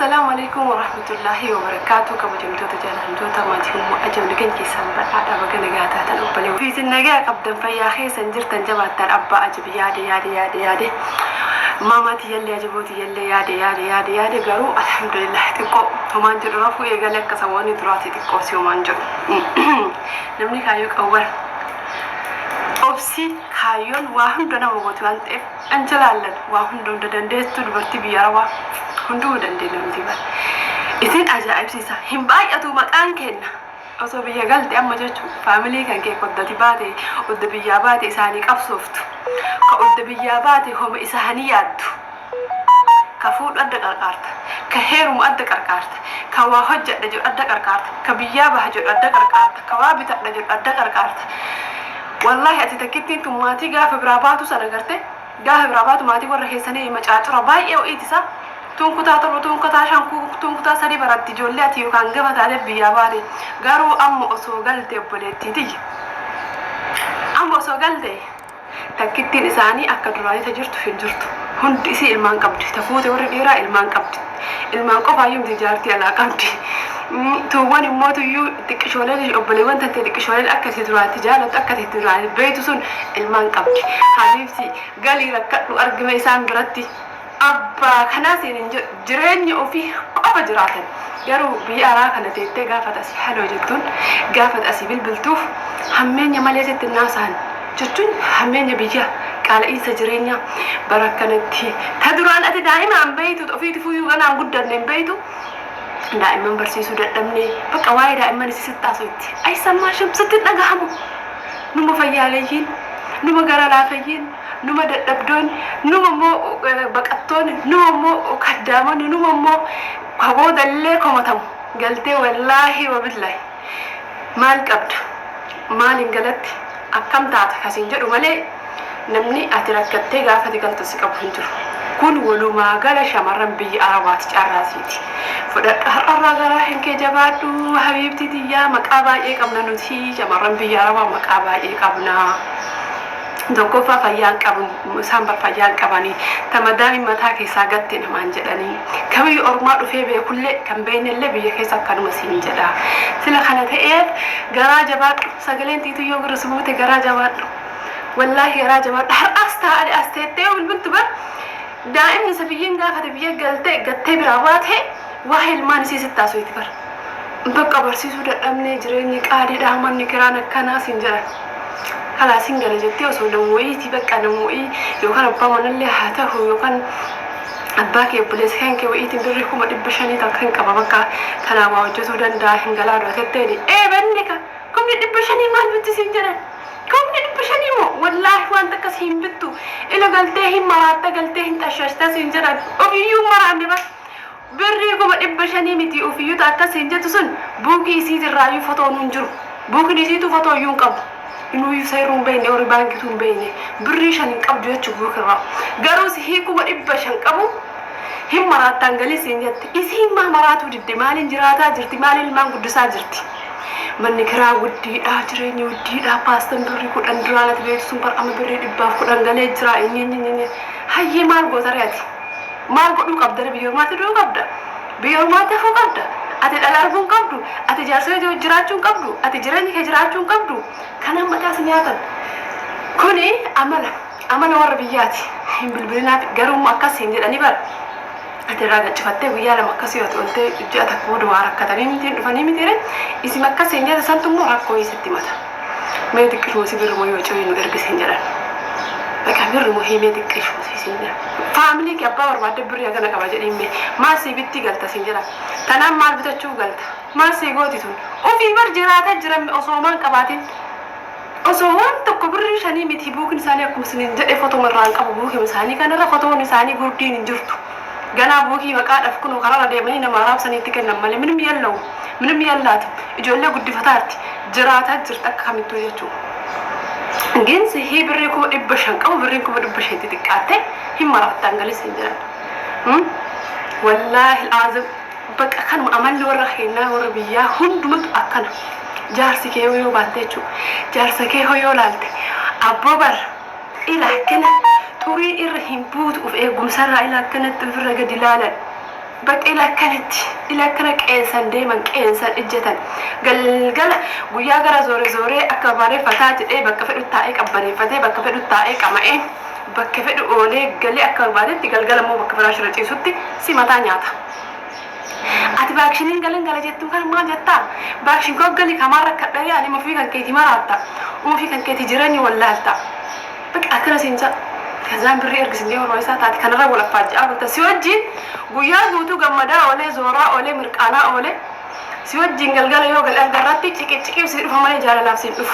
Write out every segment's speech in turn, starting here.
السلام عليكم ورحمة الله وبركاته. كم جمتوا تجاهلتوا تماتهم وأجمل كن كيسان برعدا وكن جاتا تنقبلوا في سنجا قبضن فياخي سنجر تنجبات تربى أجب يادي ماما تيلي أجبوتي يلي يادي قالوا الحمد لله تقو همان جرافو يقالك كسواني دراتي تقو سيومان جو نمني كايوك أول أبسي كايون واهم دنا وقتوان تف أنجلالن واهم دون دندستو دبرتي بياروا hunduu dandeenya ba isin ajaa'ibsiisa hin baay'atu maqaan kenna osoo biyya galte amma jechuun faamilii kan kee qoddati baate odda biyyaa baate isaanii qabsooftu ka odda biyyaa baate homa isaanii yaaddu ka fuudhu adda qarqaarta ka heerumu adda qarqaarta ka waa hojjedha jedhu adda qarqaarta ka biyyaa baha jedhu adda qarqaarta ka waa bitadha jedhu adda qarqaarta wallahi ati takkittiin tummaatii gaafa biraa baatu sana garte gaafa biraa baatu maatii warra keessanii macaacura baay'ee ho'iitisa tunkutaa torba tunkutaa shan tunkutaa sadii baratti ijoollee ati yookaan gama taatee biyyaa baate garuu amma osoo galte obboleettiiti amma osoo galte takkittiin isaanii akka duraanii tajirtu hin jirtu hundi isii ilmaan qabdi tafuute warri dhiiraa ilmaan qabdi ilmaan qofaayyuu miti jaartii alaa qabdi tuuwwan immoo tuyyuu xiqqishoolee obboleewwan tantee xiqqishoolee akkasii duraatti jaalatu akkasii duraatti beeytu sun ilmaan qabdi habiibsi galii rakkadhu argime isaan biratti abba kanaasin jireenya ofii qofa jiraatan garuu biyya alaa kana teettee gaafata asii haloo jettuun gaafata asii bilbiltuuf hammeenya malee sitti naasaan jechuun hammeenya biyya qaala'iinsa jireenya barakkanatti ta duraan ati daa'imaan beeytu ofiiti fuyyuu kanaan guddanne hin beeytu daa'iman barsiisuu dadhabne bakka waa'ee daa'iman isii sitti haasofti ay sammaa shimsitti dhagahamu numa fayyaaleeyyiin numa gara laafayyiin numa dadhabdoon numa immoo baqattoon numa immoo kaddaamoon numa immoo haboodallee komatamu galtee wallaahi wabillahi maal qabda maaliin galatti akkam taata kasiin jedhu malee namni ati rakkattee gaafati galtu si qabu hin jiru kun walumaa gala shamarran biyya arabaati carraasiiti fudhadha har'arraa garaa hin kee jabaadhu habiibti tiyyaa maqaa baay'ee qabna nuti shamarran biyya arabaa maqaa baay'ee qabna tokkoffaa fayyaan qabu isaan barfayyaan qabanii tamaddaami mataa keessaa gatte namaan jedhanii kamiyyuu ormaa dhufee beekullee kan beeknellee biyya keessa akkanuma siin jedha sila kana ta'eef garaa jabaadhu sagaleen tiitu yoo gara subuute garaa jabaadhu wallaahi garaa jabaadhu har'as taa'anii as teettee bilbiltu bar daa'imni isa biyyiin gaafate biyya gattee biraa baate waa ilmaan isii sitti haasofti bar bakka barsiisuu dadhabnee jireenyi qaaliidhaa manni kiraan akkanaa siin jedhan kala singala jettee osoo namooti bakka namooti yookaan abbaa manallee haa ta'u yookaan abbaa kee obboleessa kan kee wayiitiin birrii 500 ta'u kan qaba bakka kanaa waa hojjetuu danda'a hin galaadhu tettee banne ka 500 maal bitti siin jedhan 500 moo wallaahi waan takkas hin bittu ila galtee hin maraatta galtee hin tashashtaa siin jedhan ofiyyuu maraanne ba birrii 500 miti ofiyyuu takkas hin jettu sun buukii isiitirraayyuu fotoon hin jiru buukiin isiitu fotoo iyyuu hin qabu inuu sayruun beeyne ori baankituun beeyne birrii shan hin qabdu jechuu buukirraa garuu si hiikuma 500 qabu hin maraattaan galii siin jette isiin maa maraatuu didde maaliin jiraataa jirti maaliin ilmaan guddisaa jirti manni kiraa guddiidhaa jireenyi guddiidhaa paastan birrii 10 duraanatti beektu sun bar'ama birrii 110 galee jira eenyeenye hayyee maal goota reeti maal godhuu qabda biyya ormaatti dhuu qabda biyya ormaatti hafuu qabda ati dhalarbuun qabdu ati jaarsee jiraachuun qabdu ati jireenya kee jiraachuun qabdu kana maqaa si nyaatan kuni amala warra biyyaati hin bilbilinaaf garuu akkasiin jedhanii bar ati irraa gachifattee guyyaa lama akkasii otoltee ijaa takka booda waa rakkatanii mitiin dhufanii mitiire isin akkasiin jedha santummoo rakkoo isitti mata mee xiqqishuu si birrumoo yoo cooyi nu ergisiin jedhan bakka birrumoo himee xiqqishuu siin jedhan faamilii kee abbaa barbaadde birrii hagana qaba jedhimme maal si bitti galta siin jedhan tanaan maal bitachuu galta maal si gooti tun ofii bar jiraataa jiran osoo maan qabaatiin osoo waan tokko birrii 5 miti buukin isaanii akkuma sinin jedhe fotoon irraan qabu buukin isaanii kanarra fotoon isaanii gurdiin hin jirtu ganaa buukii maqaadhaaf kun karaa deemanii nama raabsaniitti kennan malee minum yallaatu ijoollee guddifataatti jiraataa jirta akka kamittuu jechuudha ginsi hii birrii 500 qabu birrii 500 xiqqaatte hin maraattaan galis hin jiran wallaahi alazim bakka kanuma amalli warra keenyaa warra biyyaa hundumatu akkana jaarsi kee yoo baatte jechuudha jaarsa kee yoo laalte abboo bar ilaa akkana xurii irra hin buutu of eegumsarraa ilaa akkanatti ofirra gadi ilaalan بق إلى كنت إنسان دايما إنسان إجتن قال ويا جرا زوري أكبر فتاة إيه بك في التائق أبني فتاة بك في التائق أما إيه بك في الأولى قال لي أكبر قال مو بك في العشرة تيسوتي سمعت عنياتا أتي باكشين قال جتم كان ما جتا باكشين كوب قال لي كمارة كده يعني ما في كان كيتي مراتا وما في كان كيتي جيراني ولا هلتا بك أكنا سينجا كذا بري أرجع سنجا ورئيسة تات كان رأي ولا فاجأة بس سوتجي ويا زوتو جمدا ولا زورا ولا مركانا ولا سوتجي قال يو قال أقدرتي تيجي بسير فماني جالا نفسي أوف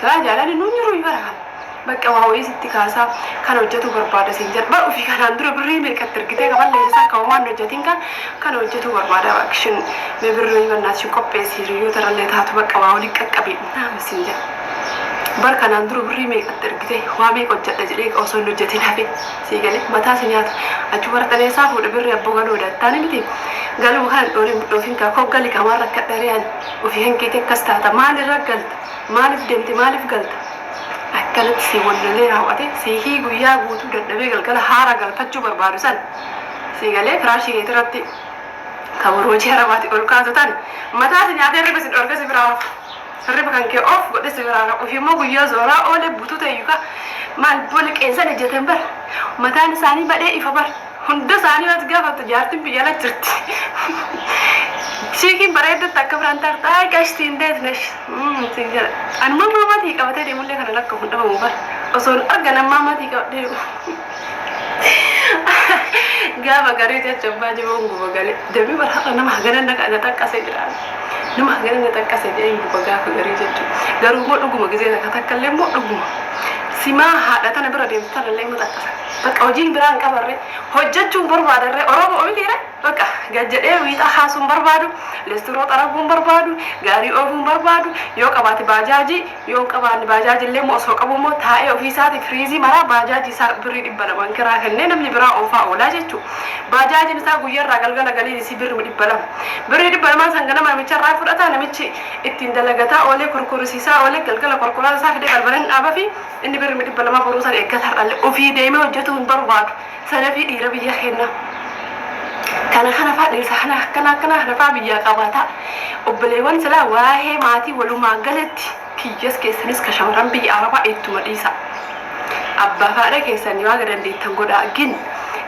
سلا جالا نونيرو يبرها بك وهاوي ستي كاسا كان وجهته بربادة سنجر بقى وفي كان عندنا بري مركتر كده قبل ليس كمان وجهتين كان وجهته بربادة أكشن مبرري والناس شو كوبي سيريو ترى اللي تهاتو بك وهاولي كأبي نعم سنجر بار كان عندنا بري مركتر كده وامي كوجت أجريك أو سون وجهتين حبي سيجاني متى سنيات أجبر تاني سافو بري أبوغان وده تاني متي قالوا كان أولين كاكو قال لي كمان ركتريان وفي هنكيتك كستاتا ما لرجلت ما لفدمت ما لفقلت أكلت سي وللي راوتي سيكي قويا قوتو دردبي قلقل حارة قلفتشو بربارو سن سيقالي فراشي يترتي كوروجي هرباتي قلقاتو تن متى سنياتي ربس الأرقس براف ربا كان كي أوف قدس براف وفي مو قويا زورا أولي بوتو تيوكا ما البولك إنسان جتنبر متى نساني بدأ إفبر هندو ساني واتقافة تجارتين بيالا جرتي شيكي بريد تكبر أنتر تاي كاشتين ده نش سنجر أنا ما تيجي كم تدري مولي خلنا لك كم تبغى مبار أصول أرجع ما تيجي كم جاب غريزة جبا جبا ونقول غالي دبي برا أنا ما هجرنا نك أنا تكاسي جرا نما هجرنا تكاسي جاي نقول جاب غريزة جرو مو نقول مجزية كتكلم مو نقول سما هذا تنا برا ديم تنا لين متكاسي بك أوجين بران كبره هجتشون بربادة أوروبا أميرة بك جدّ ويتا حاسون بربادو لستروت أرابون بربادو غاري أوفون بربادو يو كبات باجاجي يو كبان باجاجي اللي موسوق أبو موت هاي أوفيساتي فريزي مرا باجاجي سار بريد إبلا وانكرا كنّي نملي برا أوفا أولا جتشو باجاجي نسا غير راجل غالي يسيبر من إبلا بريد إبلا ما سانغنا ما ميتشر رافر أتا نميتشي التندلجتا أولي كركورسيسا أولي كلكلا كركورا سافر دي البلن أبا في إني بريد من إبلا ما بروسا إكثر وفي دايما وجهتهم برباد سنفي ديرا بيا خيرنا كان فادي سحنا كنا نفع بيا قباتا وبليوان سلا واهي ماتي ولو ما قالت كيس كيسنس كشمران بي عربا ايتو مديسا ابا فاده كيسني واغدن دي تنغودا جن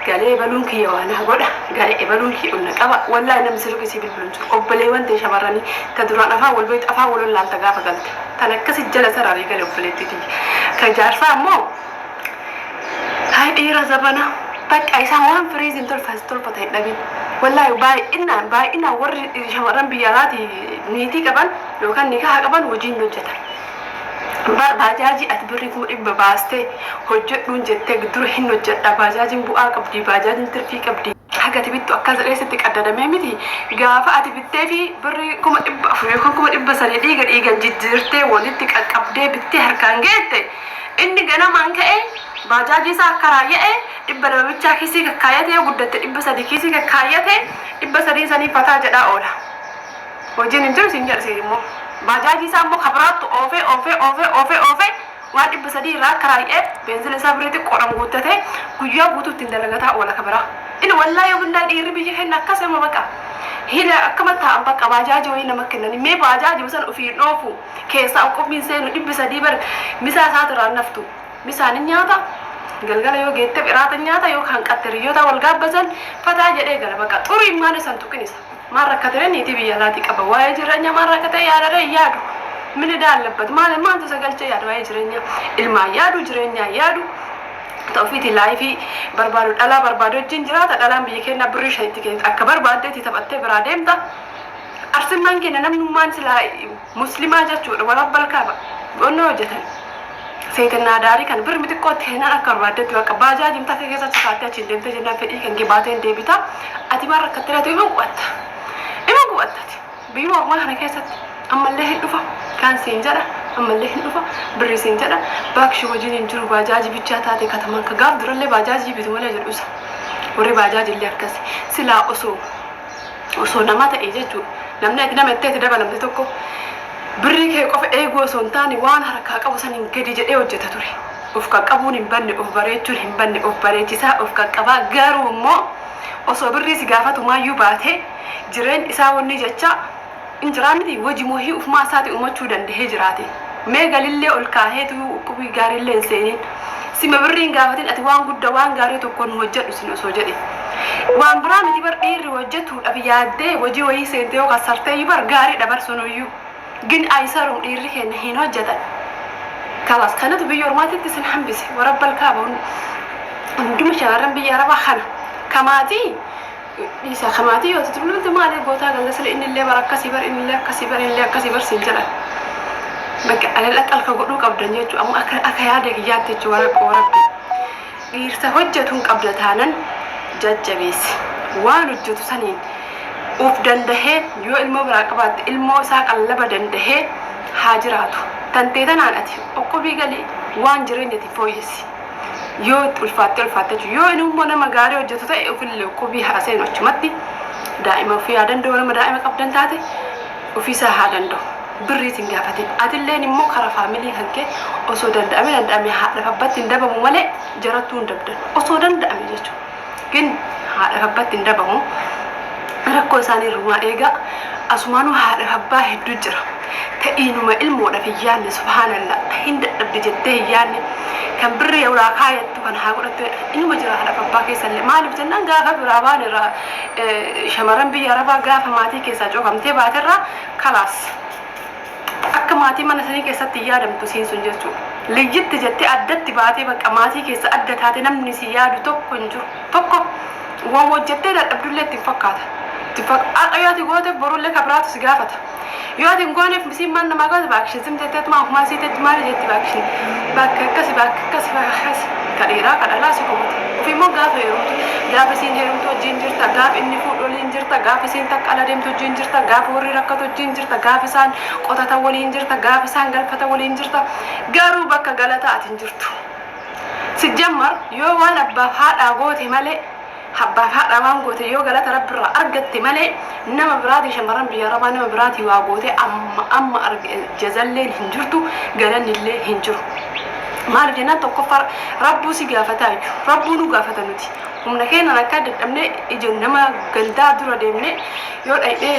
قالي بلون كي وانا غودا قالي بلون كي ان قبا والله نمسلو كسي بالبلون وبليوان تي شمراني تدرا نفا والبيت افا ولو لا تغاف قالت تنكس جلسه راري قال وبليتي كجارسا مو هاي ديرا زبنا بك أيسا وان فريز انتو الفاستول بتاعي نبي والله باي إنا ور شمران بياراتي نيتي كمان لو كان نكاح كمان وجين نجتا باجاجي أتبريكم إبا باستي هجت نجتا قدر حين نجتا باجاجي بوآ قبدي باجاجي ترفي قبدي حاجة تبيتو أكاز رئيستك أدادا ميمتي قافة أتبتي في بريكم إبا فريكم إبا سنيدي قد إيغان جدزرتي ولدتك أكبدي بتي هركان جيتي إني قنا مانك إيه باجاجي سا كرايه دبا نمچا كيسي كايته غدت دبا سدي كيسي كايته دبا سدي سني فتا جدا اولا وجين انتو سينجر سيمو باجاجي سا مو خبرات اوفي وا دبا سدي را كرايه بنزل سابريت قرام غوتته غيا غوتو تندلغتا اولا خبره ان والله يبنا دير بيجي هنا كسم بقى هنا كمتا بقى باجاجي وين مكنني مي باجاجي مثلا في نوفو كيسا اقوم سين دبا سدي بر مسا ساترا نفتو misaani nyaata galgala yoo geette biraata nyaata yoo kan qatteriyoota wal gaabbasan fataa jedhee gara baqa xurii maal san tuqinisa maal rakkatee niitii biyya laati qaba waa'ee jireenya maal rakkatee yaadare yaadu mini daalabbat maal maanta sagalchee yaadu waa'ee jireenya ilmaa yaadu jireenya yaadu ta'ufiiti laayifii barbaadu dhalaa barbaadu wajjin jiraata dhalaan biyya keenya birrii shanitti keenya akka barbaaddeetti taphattee biraa deemta arsimmaan keenya namnummaan silaa muslimaa jechuudha wal abbalkaaba onnoo hojjetan سيدنا داري كان برمي تقوت هنا أكبر وقت باجا جمتا في كذا تفاتة جندن تجنا في إيه كان جباتين ديبتا أتمر كتير إما قوات بيما ما هنا كذا أما اللي هدفع كان سينجرا أما اللي هدفع بري سينجرا باكش وجين ينجرو باجا جبتشا تاتي كتمان كقاب در اللي باجا جبتو ولا جلوس وري باجا جلي أركس سلا أسو نما تأججو نمنا كنا متى تدبر نمتى تكو بري كي قف إيجو سنتاني وان هركا قبو سنين كدي جد إيو جت توري أفكا قبون بني أف بريتون بني أف بريتسا أفكا قبا جارو مو osoo birrii si gaafatu maayyuu baate jireen isaa wanni jecha injiraamiti wajji mohii ufmaa isaati uumachuu danda'ee jiraate mee galillee ol kaaheetu qubii gaariillee seenin sima birriin gaafatin ati waan guddaa waan gaarii tokkoon hojjedhu sin osoo jedhe waan biraa miti bar dhiirri hojjetuudhaaf yaaddee hojii wayii seentee yoo kasartee bar gaarii dabarsunuyyuu gin aysarum dhiirri keenya hin hojjetan kalas kanatu biyya ormaatitti sin hambise warabbal kaaba hunduma shamarran biyya arabaa kana kamaatii isa kamaatii yoo tutulunti maalee gootaa gallasale innillee bar akkasii bar innillee akkasii bar sin jedhan bakka alal qalka godhuu qabdan jechuu amma akka yaada kiyyaatti jechuu warabbi dhiirsa hojjetuun qabda taanan jajjabeessi waan hojjetu saniin uf dandahee yoo ilmoo biraa qabaatte ilmoo isaa qallaba dandahee haa jiraatu tantee tanaan ati oqqobii galee waan jireenyati fooyyessi yoo ulfaatte yoo inni immoo nama gaarii hojjetu ta'e ofillee oqqobii haaseen achumatti daa'ima ofii haa danda'u nama daa'ima qabdan taate ofiisaa haa danda'u birriitiin gaafatin atilleen immoo karaa faamilii hankee osoo danda'ame haadha abbatti hin dabamu malee jarattuu hin dabdan osoo danda'ame jechuudha gin haadha abbatti hin dabamu rakkoo isaanii irraa eegaa asumaanuu haadha abbaa hedduu jira ta'inuma ilmoodhaaf hin yaadne subhaanallah hin dadhabde jettee hin yaadne kan birri yawlaa kaayattu kan haa godhattu inuma jira haadha abbaa keessallee maaliif jennaan gaafa biraa baan irraa shamarran biyya arabaa gaafa maatii keessaa coofamtee baaterraa kalaas akka maatii mana sanii keessatti yaadamtu siin sun jechuudha liyyitti jettee addatti baatee bakka maatii keessa adda taate namni si yaadu tokko hin jiru tokko waan hojjettee dadhabdullee ittiin fakkaata aqayyooti goote borullee kabiraatu si gaafata yoo ati hin gooneef misiin man namaa gosa baakshin simteetteet maa ofumaa siiteetti maali jetti baakshin bakka akkasi kadhiiraa kadhalaa si qubata ofiimmoo gaafa heerumtu gaafa isiin heerumtu wajjin jirta gaafa inni fuudhu waliin jirta gaafa isiin takka ala deemtu wajjin jirta gaafa warri rakkatu wajjin jirta gaafa isaan qotatan waliin jirta gaafa isaan galfatan waliin jirta garuu bakka galataa ati hin jirtu si jammar yoo waan abbaaf haadhaa goote malee habbaaf haadhaa waan goote yoo galata rabbirraa argatte malee nama biraatii shamarran biyya arabaa nama biraatii waa goote amma jazalleen hin jirtu galannillee hin jiru maaliif jennaan tokkoffaa rabbuu si gaafataa jechuudha rabbuu nu gaafata nuti humna keenan akka dadhabne ijoon nama gandaa dura deemne yoo dhaqnee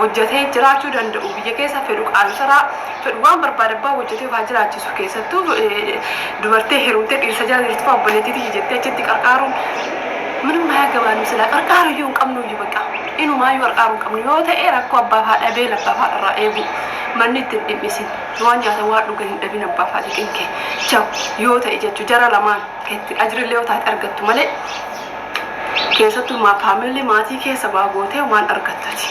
hojjetee jiraachuu danda'u biyya keessa fedhu qaalsaraa fedhu waan barbaadabbaa hojjetee waa jiraachisu keessattuu dubartee heerumtee dhiirsa jala jirtu fa'aa obboleettiitii jettee achitti qarqaaruun ምንም አያገባንም ስለ ቀርቃሩ ይሁን ቀምኑ ይበቃ ኢኑ ማዩ ቀርቃሩ ቀምኑ ዮተ ኤራኮ አባፋ ደቤ ለባፋ ራኤቡ ማንት ድምሲን ዋኛ ተዋዱ ገን ደቢን አባፋ ዲንከ ቻው ዮተ እጀቹ ጀራ ለማን ከት አጅር ለዮታ አርገቱ ማለ ከሰቱ ማ ፋሚሊ ማቲ ከሰባ ጎቴ ማን አርገታቲ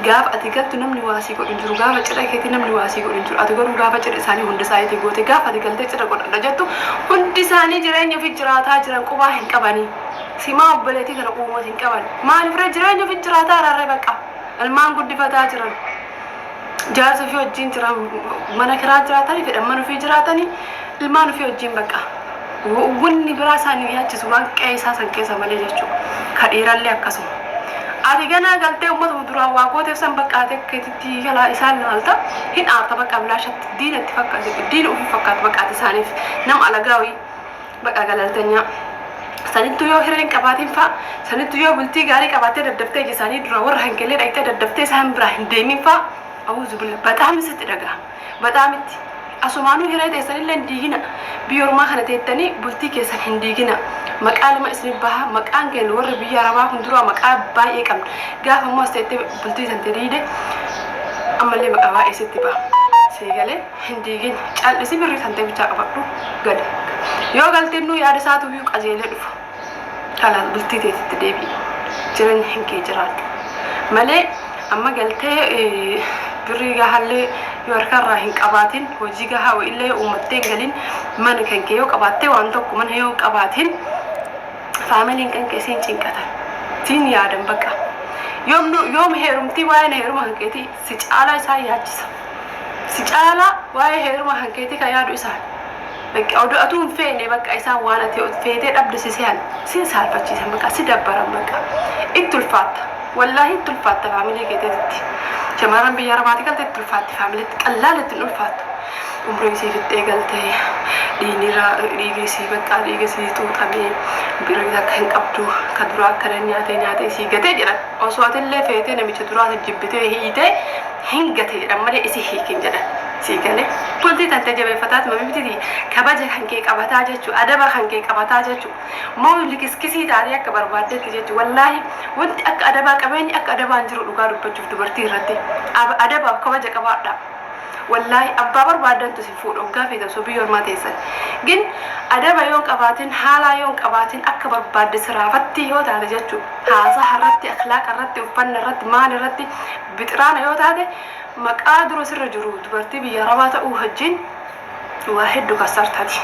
ጋፍ አትገልቱ ነምኒ ዋሲ ጎ እንጅሩ ጋፍ ጭራ ከቲ ነምኒ ዋሲ ጎ እንጅሩ አትገሩ ጋፍ ጭራ ሳኒ ሁንደ ሳይቲ ጎቴ ጋፍ አትገልተ ጭራ ጎ ደጀቱ ሁንዲ ሳኒ ጅራኝ ፍጅራታ ጅራን ቁባ ህንቀባኒ ሲማ በለቲ ተረቆሞት ይንቀበል ማን ፍረጅራኝ ፍጅራታ አራረ በቃ አልማን ጉድ ፈታ ጅራን ጃርሶ ፊዮጂን ጅራ ማነከራ ጅራታኒ ፈደመኑ ፊጅራታኒ ልማኑ ፊዮጂን በቃ ወኒ ብራሳኒ ያችስ ዋንቀይሳ ሰንቀይሳ መለጀቹ ከዲራለ ያከሱ አዲገና ጋልቴ ኡመት ሙድራ ዋቆቴ ሰን በቃ ተከቲቲ ያላ ኢሳን አልታ ሂን አርታ በቃ ብላሸት ዲን ተፈካ ዲን ኡፊ ፈካት በቃ ተሳኒፍ ነም አለጋዊ በቃ ገለልተኛ ሰኒቱ ዮ ሄረን ቀባቲን ፋ ሰኒቱ ዮ ብልቲ ጋሪ ቀባቴ ደደፍቴ ጀሳኒ ድራ ወር ሀንከሌ ዳይተ ደደፍቴ ሳን ብራ እንደሚን ፋ አውዝ ብለ በጣም ስትደጋ በጣም አሱማኑ ሄረን ተሰለለ እንዲግና ቢዮርማ ከነተተኒ ብልቲ ከሰን እንዲግና መቃልማ እስኒ ባህ መቃን ከን ወር ቢያራባ ሁንድሮ መቃ ባይ ቀም ጋፈ ሞስተቴ ብልቲ ሰንተሪደ አመለ መቃባ እስቲ ባ ሲገለ እንዲግን ጫልሲ ብሪ ሰንተ ብቻ ቀበዱ ገደ ዮ galtinu yaada saatu yu qajeele dhufu kala bultii teetti deebi jiran hinkee jiraatu malee amma galtee birri gahalle yoo harkarraa hin qabaatin hojii gahaa illee uummattee galin mana kan kee yoo qabaattee waan tokko mana yoo qabaatin faamiliin kan keessiin cinqatan tiin yaadan bakka yoom heerumtii waa'ee heeruma hankeetii si caalaa isaa yaachisa si caalaa waa'ee heeruma hankeetii kan yaadu isaa በቃ ወደአቱን ፈኔ በቃ ኢሳን ዋናት ፈቴ ደብደ ሲሲያን ሲሳልፈቺ በቃ ሲደበረም በቃ ኢትልፋት والله تلفات فاميلي كده شمارن بيارباتي قلت تلفات فاميلي قلالة تلفات عمري سيفت قلتي ديني بقى ديغسي توطمي بيرغدا كان قبدو كدرا كرنياتي سيغتي جرا اوسوات اللي فيتي نمي درا جبتي هيته هنغتي امري اسي هيكين جرا سيغله قلتي تنتجب فتات ما بيبتدي كباجه كانكي قباتا جچو ادبا كانكي قباتا جچو مو لكسكسي تاريا كبرباده جچو والله وانت اك ادبا قبيني اك ادبا انجرو دغا دبچو دبرتي رتي ادبا كباجه قبادا والله أبابر بعدين تسيفون أوقافي تسوبي يوم ما تيسن جن أدبا يوم قباتين حالا يوم قباتين أكبر بعد سرافتي يو تعالى جتشو هذا حرتي أخلاق رتي وفن رتي مال رتي بترانا يو تعالى مقادر سر جرود برتي بياربات أوهجين واحد دكسرت هذي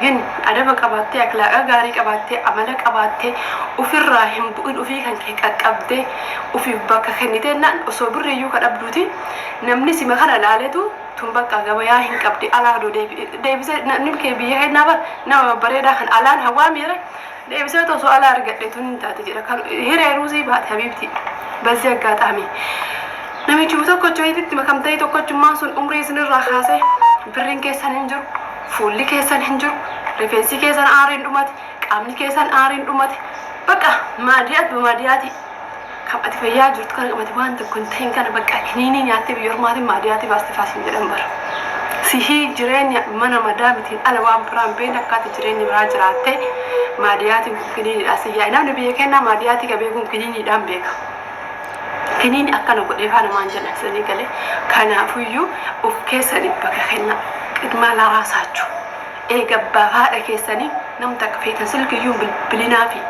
جن أدبا قباتي أخلاق غاري قباتي عملك قباتي وفي الراهم بقول وفي كان كيك أكبدي وفي بكا خنيتنا أصبر يو كأبدوتي namni si makana laaletu tun bakka gabaya hin qabdi alaado deebise nimke biye hednaba nama bareeda kan alaan hawaamire deebise to so ala argadde tun taate jira kan hire ruzi baat habibti bazzi aggaatami nami jibu tokko joyititti makamtay tokko jummaan sun umrii isinirraa kaase birrin keessan hin jiru fuulli keessan hin jiru rifeensi keessan aariin dhumate qaamni keessan aariin dhumate bakka maadiyaati كابتي فيا جرت كان كابتي وانت كنت هين كان بقى كنيني ياتي بيرماتي مادياتي باستفاسين جدنبر سيهي جريني منا مدامتين على وام برام بينك كات جريني راجراتي مادياتي كنيني اسيا انا نبي كنا مادياتي كبيكم كنيني دام بيك كنيني اكنو قدي فانا مانجنا سني قالي كان افيو اوف كيسني بقى خنا قدما لا راساچو اي غبا فاده كيسني نمتك في تسلك يوم بالبلينافي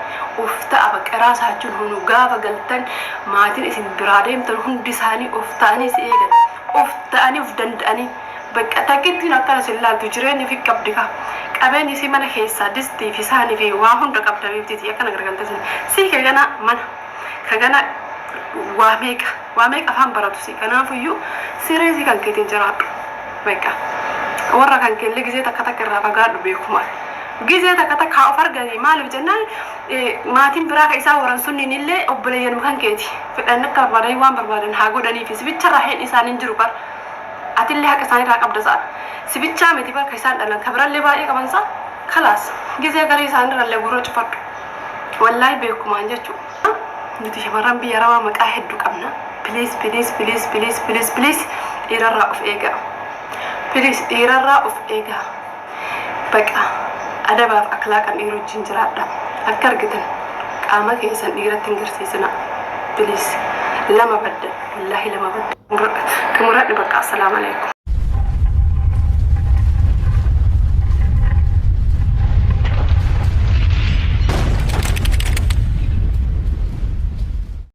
uftaa baqaraasaachun hunu gaafa galtan maatiin isin biraa deemtan hundi isaanii uftaanii si eegan uftaanii uf danda'anii bakka takkittiin akkana sillaaltu jireenyi fi qabdika qabeenyi si mana keessaa distii fi isaanii fi waa hunda qabda beektiti akkana gargaltasin si kagana mana kagana waa meeqa afaan baratu si kanaafuyyuu siree si kan keetiin jiraadhu bakka warra kan kelle gisee takka irraa fagaadhu beekumaa gisee takka ofar gadi maaliif jennaan maatiin biraa ka isaa waran sunniin illee obboleeyyan kan keeti fedhan akka barbaadan waan barbaadan haa godhanii fi sibicha raaheen isaanin jiru bar atillee haqa isaanii irraa qabda sa'a sibicha miti bar ka isaan dhalan kabirallee baay'ee qaban sa'a kalaas gisee garii isaanii irrallee gurra cufadhu wallaahi beekumaan jechuudha nuti shamarran biyya rawaa maqaa hedduu qabna please dhiirarraa of eegaa dhiirarraa of eegaa baqa adabaaf akhlaaqan dhiiroo wajjin jiraadha akka argitan qaama keessan dhiiratti hin garsiisina please lama badda wallahi lama badda kumuradhi baqa assalaamu alaykum